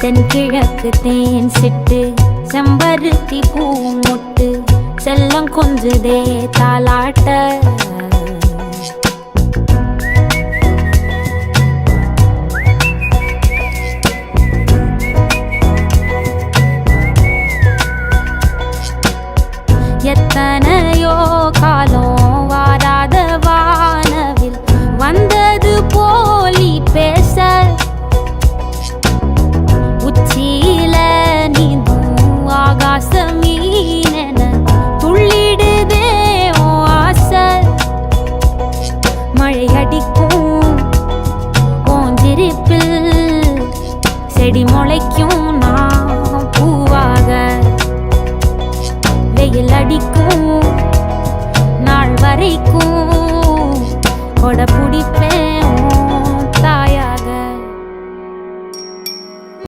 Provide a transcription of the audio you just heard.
தென்கிழக்கு தேன் சிட்டு செம்பருத்தி பூ முட்டு செல்லம் கொஞ்சுதே தாலாட்ட எத்தனையோ காலம் வாராத வானவில் வந்தது போலி பேச உச்சியில நீந்தும் ஆகாச மீனென துள்ளிடுதே ஆசை மழை அடிக்கும் ஓஞ்சிருப்பில் செடி முளைக்கும் நான் பூவாக வெயில் அடிக்கும் நாள் வரைக்கும் கொடை பிடிப்ப